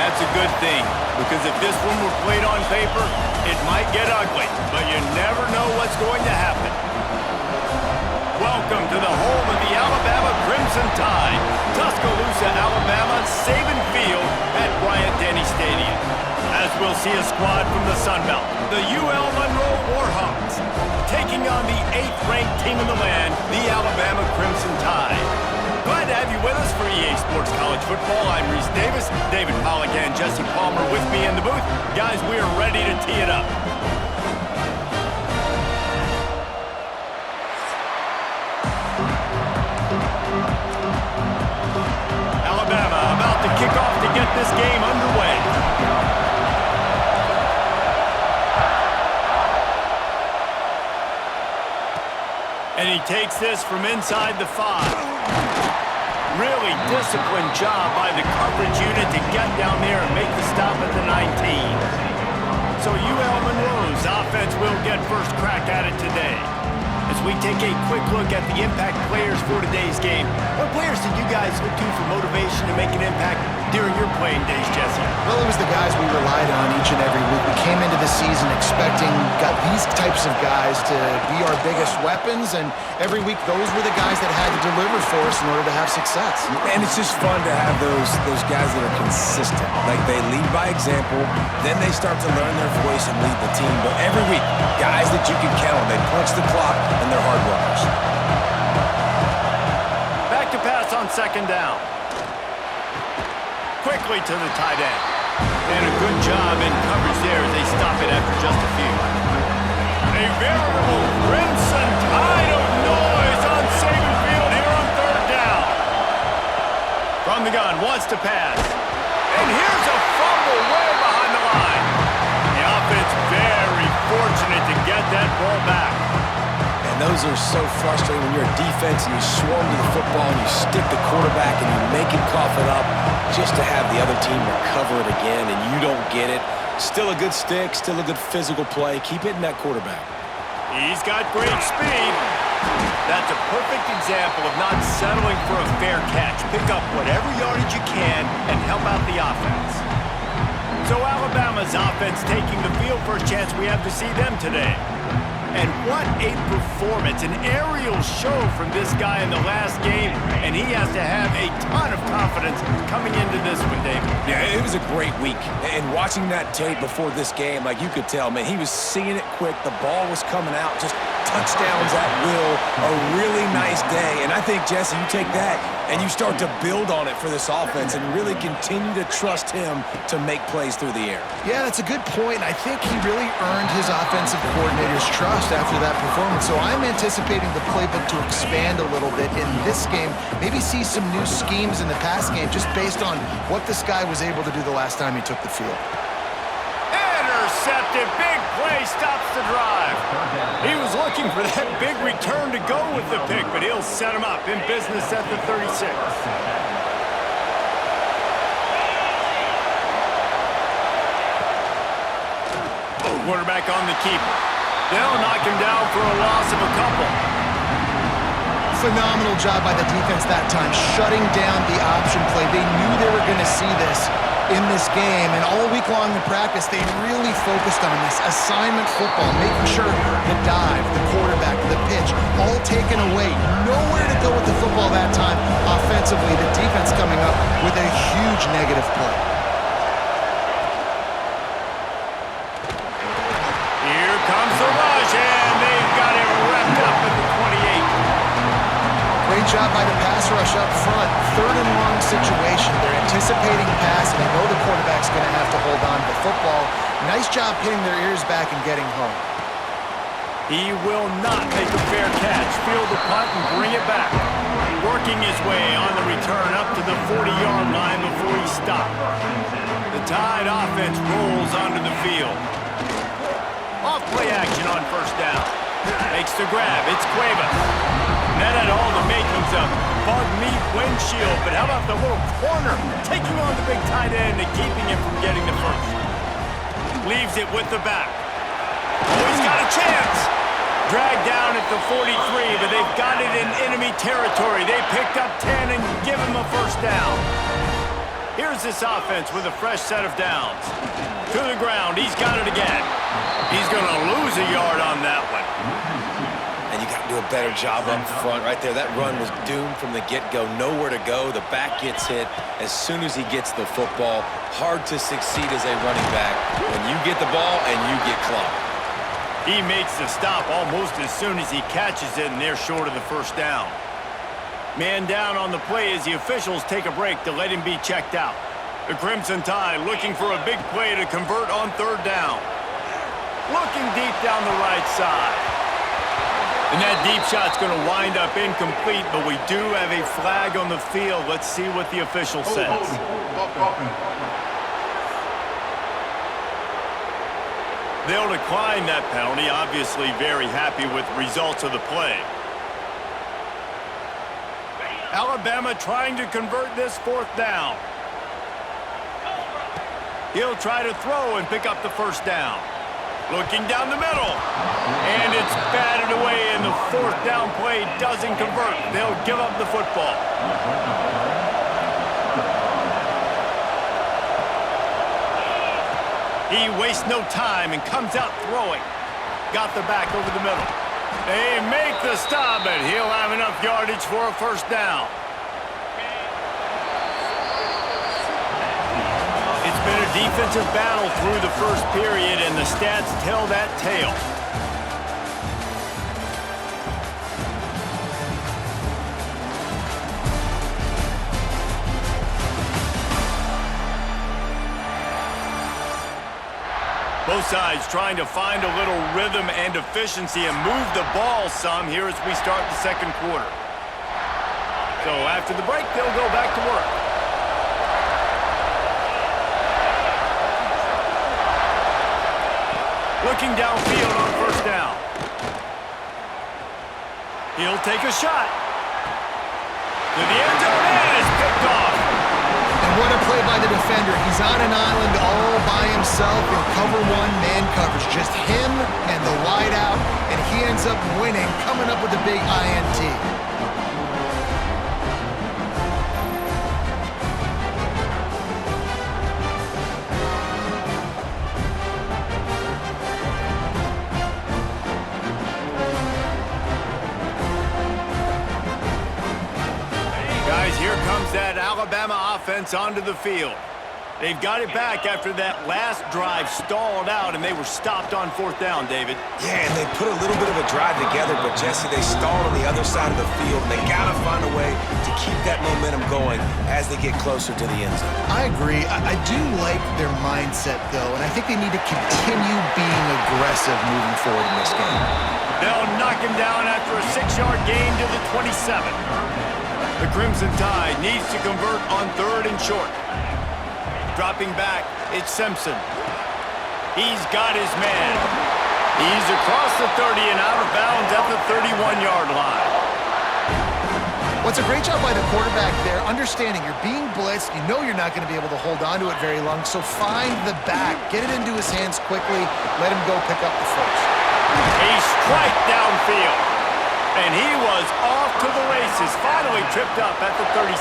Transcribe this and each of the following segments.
that's a good thing, because if this one were played on paper, it might get ugly, but you never know what's going to happen. Welcome to the home of the Alabama Crimson Tide, Tuscaloosa, Alabama, Saban Field at Bryant-Denny Stadium. As we'll see a squad from the Sun Belt, the UL Monroe Warhawks, taking on the 8th-ranked team in the land, the Alabama Crimson Tide. Glad to have you with us for EA Sports College Football. I'm Reese Davis, David Pollack and Jesse Palmer with me in the booth. Guys, we are ready to tee it up. Alabama about to kick off to get this game underway. And he takes this from inside the 5. Really disciplined job by the coverage unit to get down there and make the stop at the 19. So UL Monroe's offense will get first crack at it today. As we take a quick look at the impact players for today's game, what players did you guys look to for motivation to make an impact during your playing days, Jesse? Well, it was the guys we relied on each and every week. We came into the season expecting these types of guys to be our biggest weapons, and every week those were the guys that had to deliver for us in order to have success. And it's just fun to have those guys that are consistent. Like, they lead by example, then they start to learn their voice and lead the team. But every week, guys that you can count on, they punch the clock, and they're hard workers. Back to pass on second down. Quickly to the tight end. And a good job in coverage there as they stop it after just a few. A veritable crimson tide of noise on Saban Field here on third down. From the gun, wants to pass. And here's a fumble way behind the line. The offense very fortunate to get that ball back. And those are so frustrating when you're a defense and you swarm to the football and you stick the quarterback and you make him cough it up just to have the other team recover it again and you don't get it. Still a good stick, still a good physical play. Keep hitting that quarterback. He's got great speed. That's a perfect example of not settling for a fair catch. Pick up whatever yardage you can and help out the offense. So Alabama's offense taking the field. First chance we have to see them today. And what a performance, an aerial show from this guy in the last game, and he has to have a ton of confidence coming into this one, David. Yeah, it was a great week. And watching that tape before this game, like, you could tell, man, he was seeing it quick. The ball was coming out, just touchdowns at will. A really nice day. And I think, Jesse, you take that and you start to build on it for this offense and really continue to trust him to make plays through the air. Yeah, that's a good point. I think he really earned his offensive coordinator's trust after that performance. So I'm anticipating the playbook to expand a little bit in this game. Maybe see some new schemes in the pass game just based on what this guy was able to do the last time he took the field. Intercepted. Big play stops the drive. He was looking for that big return to go with the pick, but he'll set him up in business at the 36. Quarterback on the keeper. They'll knock him down for a loss of a couple. Phenomenal job by the defense that time, shutting down the option play. They knew they were going to see this in this game, and all week long in practice, they really focused on this assignment football, making sure the dive, the quarterback, the pitch, all taken away. Nowhere to go with the football that time offensively. The defense coming up with a huge negative play. Here comes the rush, and they've got it wrapped up at the 28. Great job by the pass rush up front. Third and long situation. They're anticipating pass, and they know the quarterback's going to have to hold on to the football. Nice job pinning their ears back and getting home. He will not make a fair catch. Field the punt and bring it back. Working his way on the return up to the 40-yard line before he stopped. The Tide offense rolls onto the field. Off play action on first down. Makes the grab. It's Cuevas. That had all the makings of bug meat windshield, but how about the little corner taking on the big tight end and keeping him from getting the first? Leaves it with the back. Oh, he's got a chance. Dragged down at the 43, but they've got it in enemy territory. They picked up 10 and give him a first down. Here's this offense with a fresh set of downs. To the ground, he's got it again. He's going to lose a yard on that one. And you got to do a better job up front right there. That run was doomed from the get-go. Nowhere to go. The back gets hit as soon as he gets the football. Hard to succeed as a running back when you get the ball and you get clocked. He makes the stop almost as soon as he catches it, and they're short of the first down. Man down on the play as the officials take a break to let him be checked out. The Crimson Tide looking for a big play to convert on third down. Looking deep down the right side. And that deep shot's going to wind up incomplete, but we do have a flag on the field. Let's see what the official says. They'll decline that penalty, obviously very happy with the results of the play. Alabama trying to convert this fourth down. He'll try to throw and pick up the first down. Looking down the middle. And it's batted away, and the fourth down play doesn't convert. They'll give up the football. He wastes no time and comes out throwing. Got the back over the middle. They make the stop, but he'll have enough yardage for a first down. It's been a defensive battle through the first period, and the stats tell that tale. Both sides trying to find a little rhythm and efficiency and move the ball some here as we start the second quarter. So after the break, they'll go back to work. Looking downfield on first down. He'll take a shot. To the end zone, and it's picked off. And what a play by the defender. He's on an island all by himself in cover one man coverage. Just him and the wide out, and he ends up winning, coming up with a big INT. Here comes that Alabama offense onto the field. They've got it back after that last drive stalled out, and they were stopped on fourth down, David. Yeah, and they put a little bit of a drive together, but Jesse, they stalled on the other side of the field, and they got to find a way to keep that momentum going as they get closer to the end zone. I agree. I do like their mindset, though, and I think they need to continue being aggressive moving forward in this game. They'll knock him down after a 6-yard gain to the 27. The Crimson Tide needs to convert on third and short. Dropping back, it's Simpson. He's got his man. He's across the 30 and out of bounds at the 31-yard line. What's a great job by the quarterback there, understanding you're being blitzed, you know you're not going to be able to hold on to it very long, so find the back, get it into his hands quickly, let him go pick up the first. A strike downfield. And he was off to the races, finally tripped up at the 36.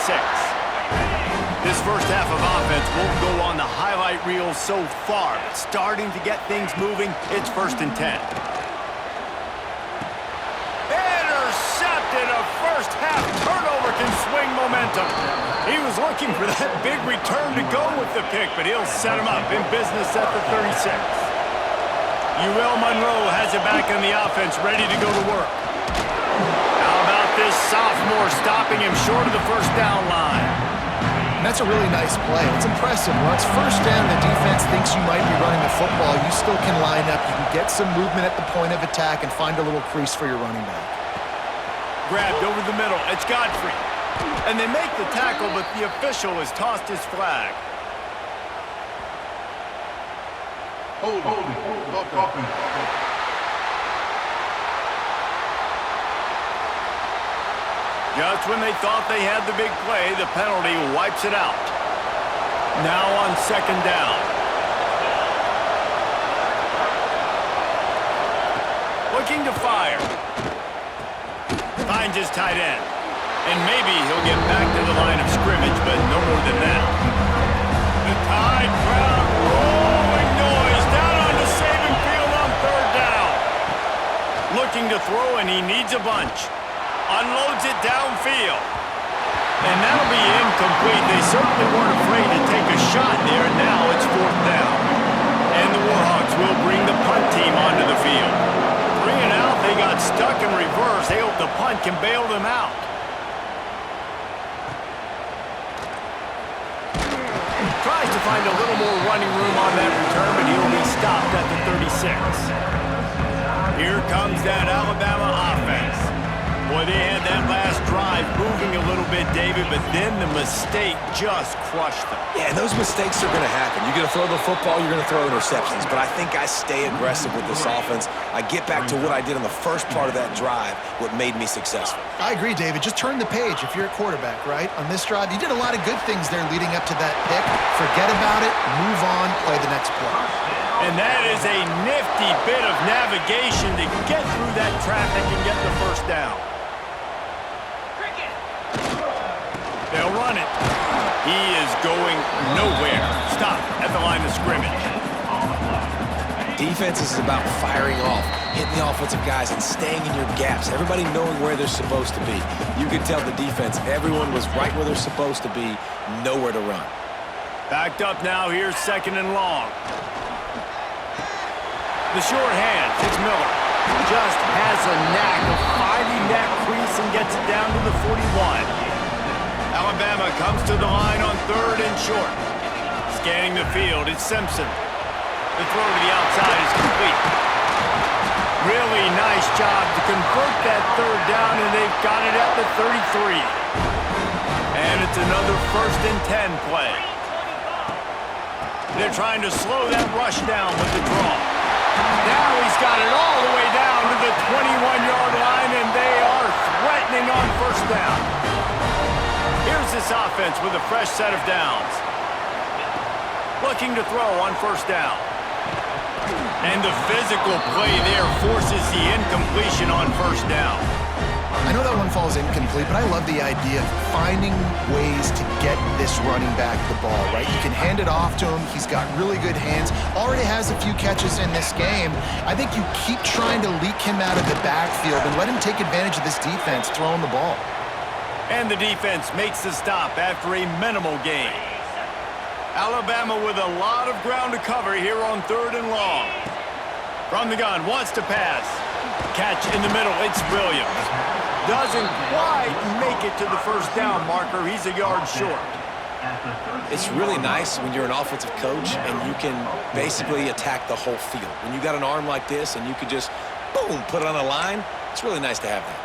This first half of offense won't go on the highlight reel so far, but starting to get things moving, it's 1st and 10. Intercepted. A first half turnover can swing momentum. He was looking for that big return to go with the pick, but he'll set him up in business at the 36. UL Monroe has it back in the offense, ready to go to work. How about this sophomore stopping him short of the first down line? And that's a really nice play. It's impressive. Once first down, the defense thinks you might be running the football. You still can line up. You can get some movement at the point of attack and find a little crease for your running back. Grabbed over the middle. It's Godfrey. And they make the tackle, but the official has tossed his flag. Hold on. Just when they thought they had the big play, the penalty wipes it out. Now on second down. Looking to fire. Finds his tight end. And maybe he'll get back to the line of scrimmage, but no more than that. throw, and he needs a bunch. Unloads it downfield. And that'll be incomplete. They certainly weren't afraid to take a shot there, and now it's 4th down. And the Warhawks will bring the punt team onto the field. 3 and out, they got stuck in reverse. They hope the punt can bail them out. Tries to find a little more running room on that return, but he'll be stopped at the 36. Here comes that Alabama offense. Boy, they had that last drive moving a little bit, David, but then the mistake just crushed them. Yeah, and those mistakes are going to happen. You're going to throw the football, you're going to throw interceptions, but I think I stay aggressive with this offense. I get back to what I did in the first part of that drive, what made me successful. I agree, David. Just turn the page if you're a quarterback, right? On this drive, you did a lot of good things there leading up to that pick. Forget about it, move on, play the next play. And that is a nifty bit of navigation to get through that traffic and get the first down. They'll run it. He is going nowhere. Stop at the line of scrimmage. Defense is about firing off, hitting the offensive guys, and staying in your gaps. Everybody knowing where they're supposed to be. You can tell the defense, everyone was right where they're supposed to be, nowhere to run. Backed up now, here's 2nd and long. The short hand, it's Miller. Just has a knack of finding that crease and gets it down to the 41. Alabama comes to the line on 3rd and short. Scanning the field, it's Simpson. The throw to the outside is complete. Really nice job to convert that 3rd down, and they've got it at the 33. And it's another 1st and 10 play. They're trying to slow that rush down with the draw. Now he's got it all the way down to the 21-yard line, and they are threatening on 1st down. Here's this offense with a fresh set of downs. Looking to throw on 1st down. And the physical play there forces the incompletion on 1st down. I know that one falls incomplete, but I love the idea of finding ways to get this running back the ball, right? You can hand it off to him. He's got really good hands. Already has a few catches in this game. I think you keep trying to leak him out of the backfield and let him take advantage of this defense throwing the ball. And the defense makes the stop after a minimal gain. Alabama with a lot of ground to cover here on 3rd and long. From the gun, wants to pass. Catch in the middle, it's Williams. Doesn't quite make it to the 1st down marker. He's a yard short. It's really nice when you're an offensive coach and you can basically attack the whole field. When you got an arm like this and you could just, boom, put it on a line, it's really nice to have that.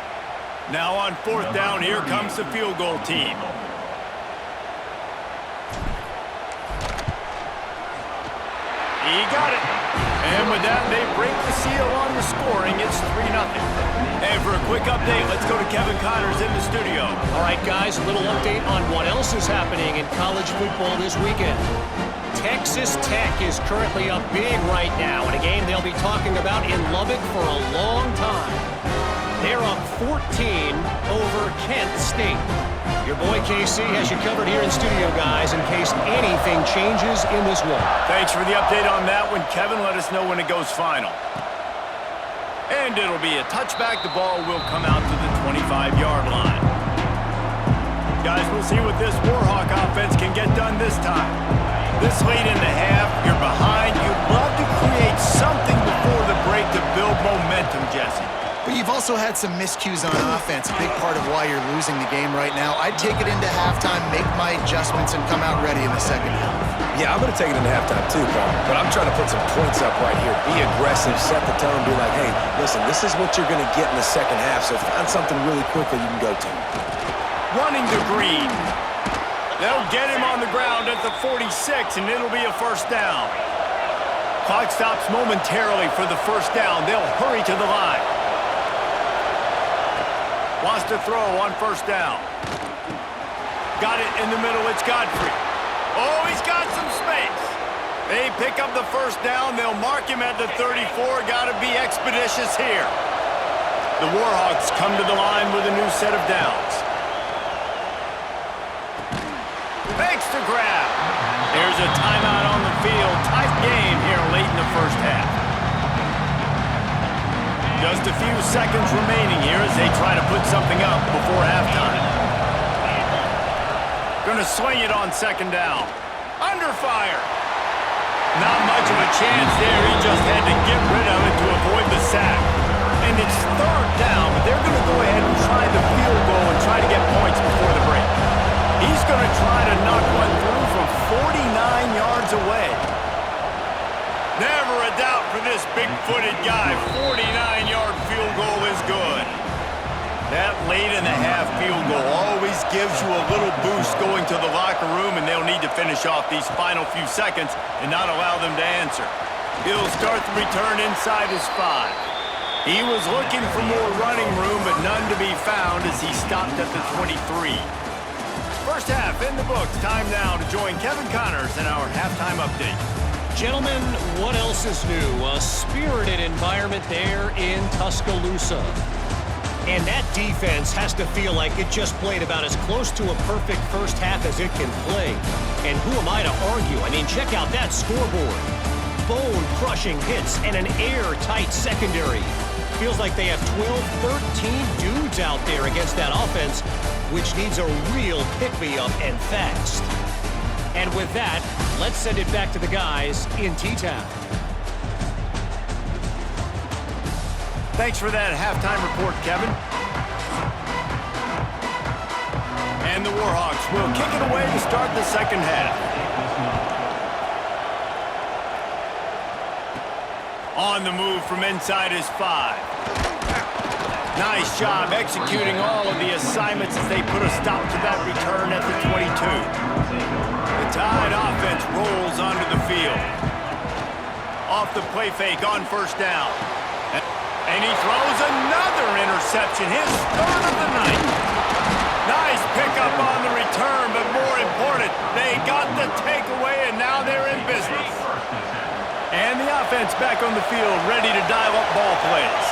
Now on 4th down, here comes the field goal team. He got it. And with that, they break the seal on the scoring. It's 3-0. And for a quick update, let's go to Kevin Connors in the studio. All right, guys, a little update on what else is happening in college football this weekend. Texas Tech is currently up big right now in a game they'll be talking about in Lubbock for a long time. They're up 14 over Kent State. Your boy KC has you covered here in studio, guys, in case anything changes in this one. Thanks for the update on that one, Kevin. Let us know when it goes final. And it'll be a touchback. The ball will come out to the 25-yard line. Guys, we'll see what this Warhawk offense can get done this time. This late in the half, you're behind. You'd love to create something before the break to build momentum, Jesse. But you've also had some miscues on offense, a big part of why you're losing the game right now. I'd take it into halftime, make my adjustments, and come out ready in the second half. Yeah, I'm going to take it into halftime too, Paul. But I'm trying to put some points up right here. Be aggressive, set the tone, be like, hey, listen, this is what you're going to get in the second half, so find something really quickly you can go to. Running to Green. They'll get him on the ground at the 46, and it'll be a 1st down. Clock stops momentarily for the 1st down. They'll hurry to the line. Wants to throw on 1st down. Got it in the middle. It's Godfrey. Oh, he's got some space. They pick up the 1st down. They'll mark him at the 34. Got to be expeditious here. The Warhawks come to the line with a new set of downs. Makes the grab. There's a timeout on the field. Tight game here late in the 1st half. Just a few seconds remaining here as they try to put something up before halftime. Gonna swing it on second down. Under fire. Not much of a chance there. He just had to get rid of it to avoid the sack. And it's third down, but they're going to go ahead and try the field goal and try to get points before the break. He's going to try to knock one through from 49 yards away. Never a doubt for this big-footed guy. 49-yard field goal is good. That late-in-the-half field goal always gives you a little boost going to the locker room, and they'll need to finish off these final few seconds and not allow them to answer. He'll start the return inside his 5. He was looking for more running room, but none to be found as he stopped at the 23. First half in the books. Time now to join Kevin Connors in our halftime update. Gentlemen, what else is new? A spirited environment there in Tuscaloosa. And that defense has to feel like it just played about as close to a perfect first half as it can play. And who am I to argue? I mean, check out that scoreboard. Bone-crushing hits and an airtight secondary. Feels like they have 12, 13 dudes out there against that offense, which needs a real pick-me-up and fast. And with that, let's send it back to the guys in T-Town. Thanks for that halftime report, Kevin. And the Warhawks will kick it away to start the second half. On the move from inside his 5. Nice job executing all of the assignments as they put a stop to that return at the 22. The Tide offense rolls onto the field. Off the play fake on first down. And he throws another interception, his third of the night. Nice pickup on the return, but more important, they got the takeaway, and now they're in business. And the offense back on the field, ready to dial up ball plays.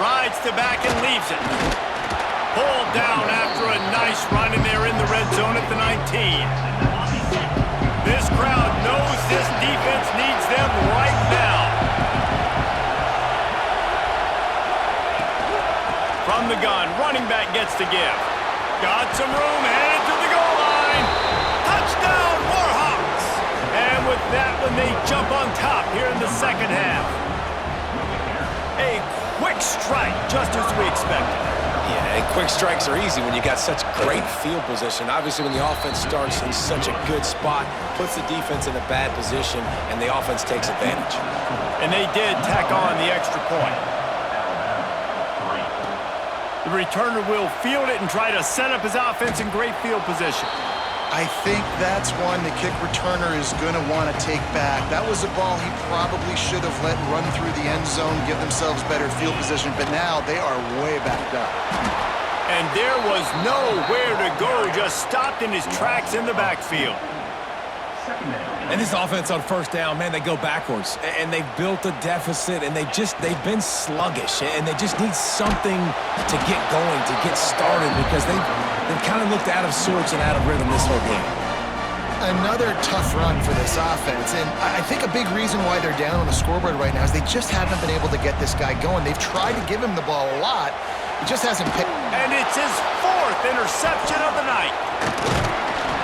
Rides to back and leaves it. Pulled down after a nice run, and they're in the red zone at the 19. This crowd knows this defense needs them right now. From the gun, running back gets to give. Got some room, headed to the goal line. Touchdown, Warhawks! And with that one, they jump on top here in the second half. A quick strike, just as we expected. Yeah, and quick strikes are easy when you got such great field position. Obviously, when the offense starts in such a good spot, puts the defense in a bad position, and the offense takes advantage. And they did tack on the extra point. The returner will field it and try to set up his offense in great field position. I think that's one the kick returner is going to want to take back. That was a ball he probably should have let run through the end zone, give themselves better field position, but now they are way backed up. And there was nowhere to go, just stopped in his tracks in the backfield. And this offense on first down, man, they go backwards. And they've built a deficit, and they've been sluggish. And they just need something to get going, to get started, because they've kind of looked out of sorts and out of rhythm this whole game. Another tough run for this offense, and I think a big reason why they're down on the scoreboard right now is they just haven't been able to get this guy going. They've tried to give him the ball a lot. He just hasn't picked. And it's his 4th interception of the night.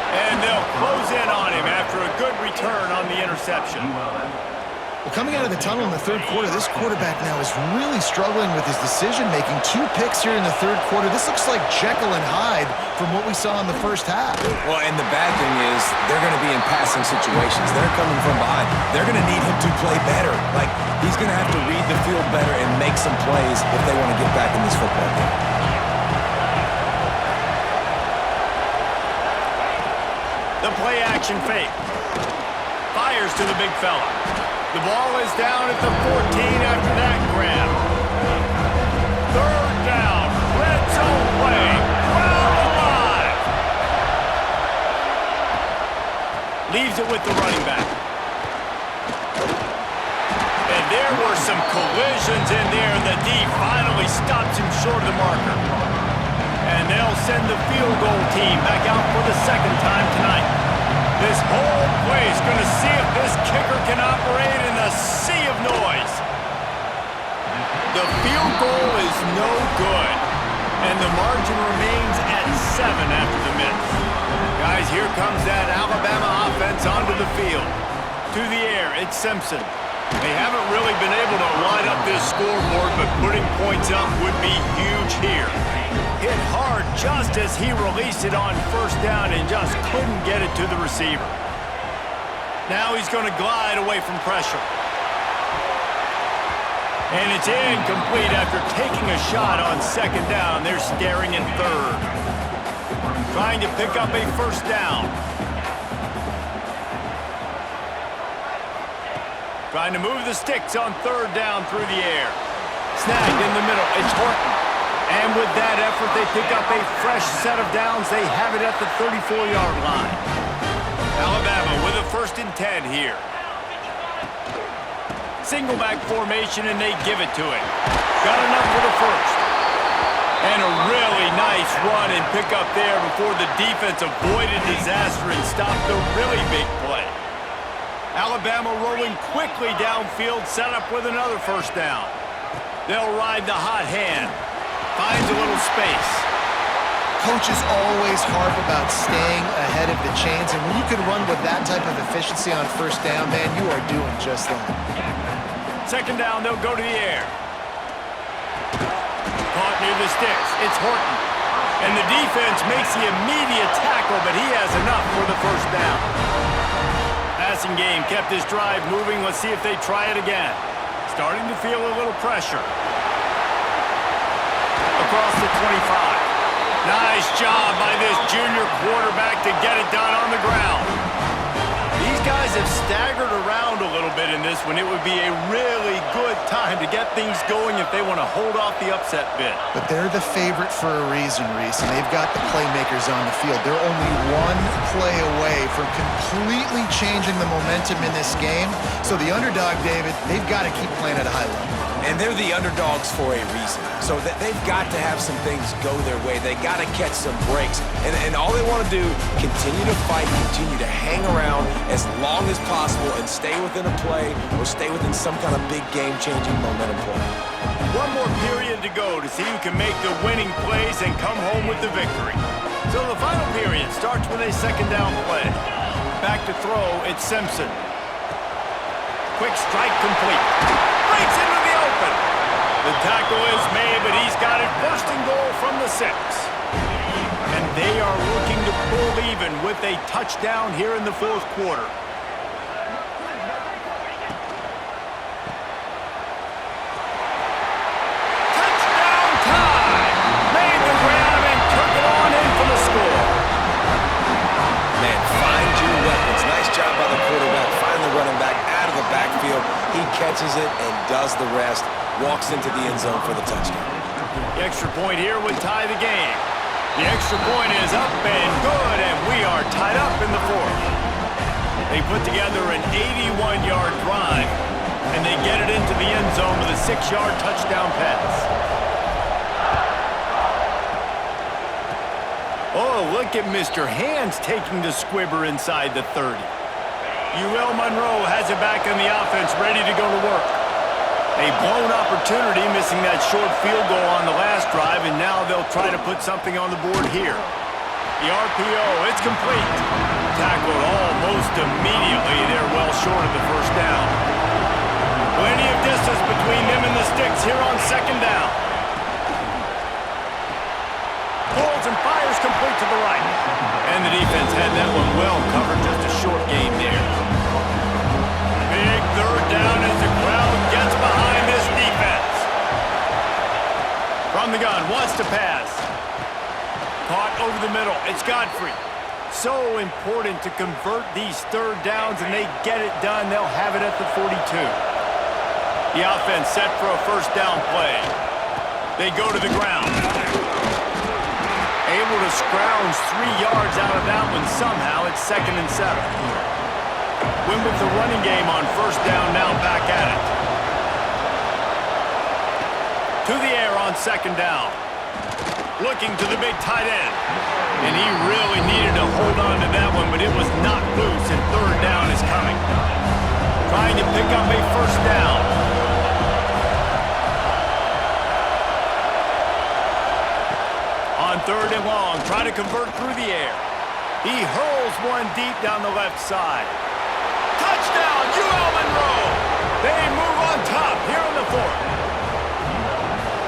And they'll close in on him after a good return on the interception. Well, coming out of the tunnel in the third quarter, this quarterback now is really struggling with his decision-making. 2 picks here in the third quarter. This looks like Jekyll and Hyde from what we saw in the first half. Well, and the bad thing is they're going to be in passing situations. They're coming from behind. They're going to need him to play better. Like, he's going to have to read the field better and make some plays if they want to get back in this football game. The play action fake. Fires to the big fella. The ball is down at the 14 after that grab. Third down. Red zone play. Crowd alive. Leaves it with the running back. And there were some collisions in there, and the D finally stops him short of the marker. And they'll send the field goal team back out for the second time tonight. This whole play is going to see if this kicker can operate in the a sea of noise. The field goal is no good, and the margin remains at 7 after the miss. Guys, here comes that Alabama offense onto the field. To the air, it's Simpson. They haven't really been able to line up this scoreboard, but putting points up would be huge here. Hit hard just as he released it on first down and just couldn't get it to the receiver. Now he's going to glide away from pressure. And it's incomplete after taking a shot on second down. They're staring in third. Trying to pick up a first down. Trying to move the sticks on third down through the air. Snagged in the middle. It's Horton. And with that effort, they pick up a fresh set of downs. They have it at the 34-yard line. Alabama with a 1st and 10 here. Single back formation, and they give it to him. Got enough for the first. And a really nice run and pick up there before the defense avoided disaster and stopped the really big play. Alabama rolling quickly downfield, set up with another first down. They'll ride the hot hand. Finds a little space. Coaches always harp about staying ahead of the chains, and when you can run with that type of efficiency on first down, man, you are doing just that. Second down, they'll go to the air. Caught near the sticks. It's Horton. And the defense makes the immediate tackle, but he has enough for the first down. Passing game kept this drive moving. Let's see if they try it again. Starting to feel a little pressure. Across the 25. Nice job by this junior quarterback to get it done on the ground. These guys have staggered around a little bit in this one. It would be a really good time to get things going if they want to hold off the upset bid. But they're the favorite for a reason, Reese, and they've got the playmakers on the field. They're only one play away from completely changing the momentum in this game. So the underdog, David, they've got to keep playing at a high level. And they're the underdogs for a reason. So that they've got to have some things go their way. They got to catch some breaks. And all they want to do, continue to fight, continue to hang around as long as possible and stay within a play or stay within some kind of big game-changing momentum play. One more period to go to see who can make the winning plays and come home with the victory. So the final period starts with a second down play. Back to throw, it's Simpson. Quick strike complete. Breaks into the open. The tackle is made, but he's got it 1st and goal from the 6. And they are looking to pull even with a touchdown here in the 4th quarter. Touchdown time! Made the grab and took it on in for the score. Man, find your weapons. Nice job by the quarterback. Find the running back out of the backfield. He catches it and does the rest. Walks into the end zone for the touchdown. The extra point here would tie the game. The extra point is up and good, and we are tied up in the 4th. They put together an 81-yard drive, and they get it into the end zone with a 6-yard touchdown pass. Oh, look at Mr. Hands taking the squibber inside the 30. UL Monroe has it back in the offense, ready to go to work. A blown opportunity, missing that short field goal on the last drive, and now they'll try to put something on the board here. The RPO, it's complete. Tackled almost immediately. They're well short of the first down. Plenty of distance between them and the sticks here on second down. Pulls and fires complete to the right. And the defense had that one well covered, just a short game there. Big third down as the crowd gets behind this defense. From the gun, wants to pass. Caught over the middle. It's Godfrey. So important to convert these third downs, and they get it done. They'll have it at the 42. The offense set for a first down play. They go to the ground. Able to scrounge 3 yards out of that one somehow. It's 2nd and 7. Win with the running game on first down, now back at it. To the air on second down. Looking to the big tight end. And he really needed to hold on to that one, but it was not loose, and third down is coming. trying to pick up a first down. On 3rd and long, try to convert through the air. He hurls one deep down the left side. Touchdown, UL Monroe! They move on top here in the 4th.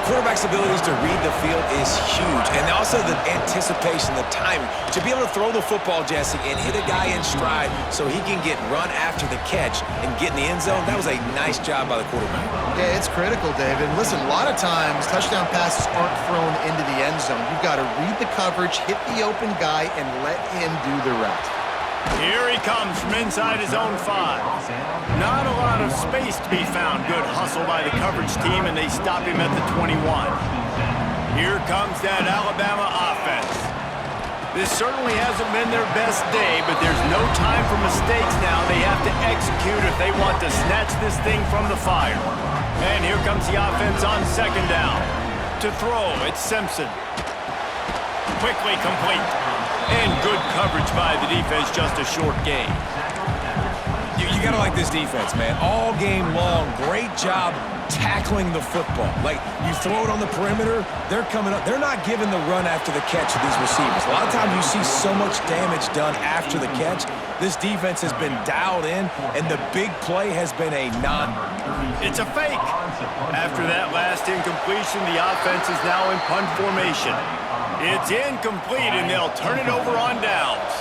Quarterback's abilities to read the field is huge, and also the anticipation, the timing. To be able to throw the football, Jesse, and hit a guy in stride so he can get run after the catch and get in the end zone, that was a nice job by the quarterback. Yeah, it's critical, David. Listen, a lot of times touchdown passes aren't thrown into the end zone. You've got to read the coverage, hit the open guy, and let him do the rest. Here he comes from inside his own 5. Not a lot of space to be found. Good hustle by the coverage team, and they stop him at the 21. Here comes that Alabama offense. This certainly hasn't been their best day, but there's no time for mistakes now. They have to execute if they want to snatch this thing from the fire. And here comes the offense on 2nd down. To throw, it's Simpson. Quickly complete. And good coverage by the defense, just a short gain. You got to like this defense, man. All game long, great job tackling the football. Like, you throw it on the perimeter, they're coming up. They're not giving the run after the catch to these receivers. A lot of times you see so much damage done after the catch. This defense has been dialed in, and the big play has been a non. It's a fake. After that last incompletion, the offense is now in punt formation. It's incomplete, and they'll turn it over on downs.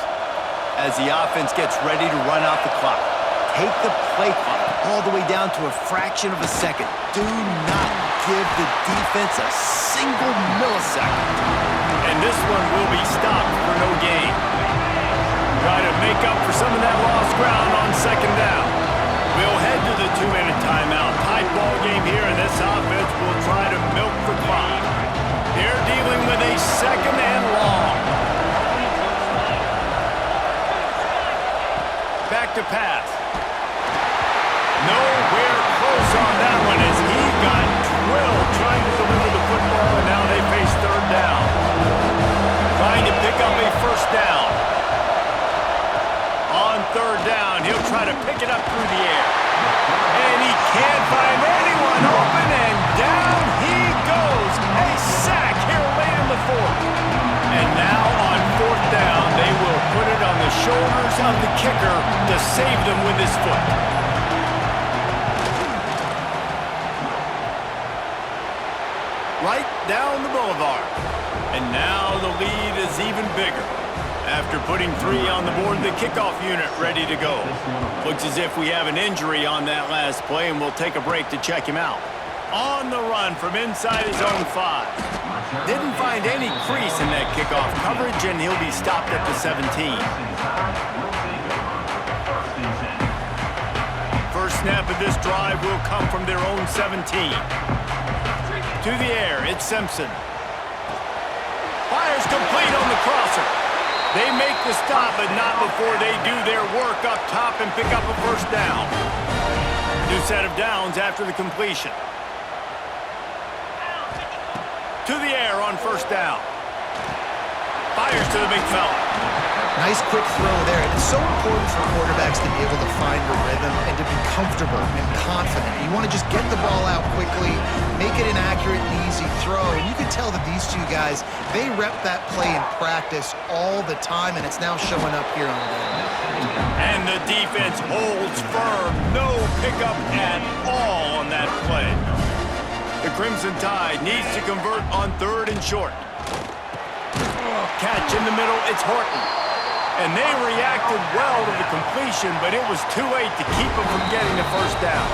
As the offense gets ready to run out the clock, take the play clock all the way down to a fraction of a second. Do not give the defense a single millisecond. And this one will be stopped for no gain. Try to make up for some of that lost ground on 2nd down. We'll head to the 2-minute timeout. Tight ball game here, and this offense will try to milk the clock. They're dealing with a 2nd and long. Back to pass. Nowhere close on that one as he got drilled trying to deliver the football, and now they face 3rd down. Trying to pick up a first down. On 3rd down, he'll try to pick it up through the air. And he can't find anyone open, and down he goes. A sack here late in the 4th. And now on 4th down, they will put it on the shoulders of the kicker to save them with his foot. Right down the boulevard. And now the lead is even bigger. After putting 3 on the board, the kickoff unit ready to go. Looks as if we have an injury on that last play, and we'll take a break to check him out. On the run from inside his own 5. Didn't find any crease in that kickoff coverage, and he'll be stopped at the 17. First snap of this drive will come from their own 17. To the air, it's Simpson. Fires complete on the crosser. They make the stop, but not before they do their work up top and pick up a first down. New set of downs after the completion. To the air on 1st down. Fires to the big fella. Nice quick throw there. It's so important for quarterbacks to be able to find a rhythm and to be comfortable and confident. You want to just get the ball out quickly, make it an accurate and easy throw. And you can tell that these two guys, they rep that play in practice all the time, and it's now showing up here on them. And the defense holds firm. No pickup at all on that play. The Crimson Tide needs to convert on 3rd and short. Catch in the middle, it's Horton. And they reacted well to the completion, but it was too late to keep them from getting the first down.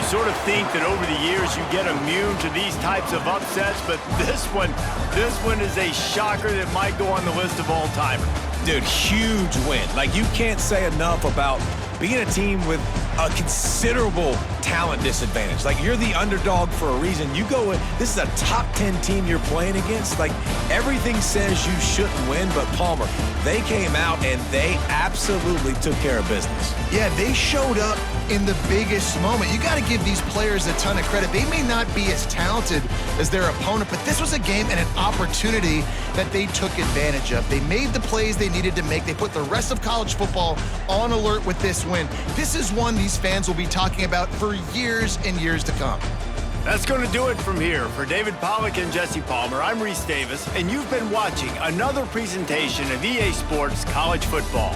You sort of think that over the years you get immune to these types of upsets, but this one is a shocker that might go on the list of all-timers. Dude, huge win. Like, you can't say enough about being a team with a considerable talent disadvantage. Like, you're the underdog for a reason. You go in, this is a top 10 team you're playing against. Like, everything says you shouldn't win, but Palmer, they came out and they absolutely took care of business. Yeah, they showed up in the biggest moment. You got to give these players a ton of credit. They may not be as talented as their opponent, but this was a game and an opportunity that they took advantage of. They made the plays they needed to make. They put the rest of college football on alert with this win. This is one these fans will be talking about for years and years to come. That's going to do it from here. For David Pollack and Jesse Palmer, I'm Reese Davis, and you've been watching another presentation of EA Sports College Football.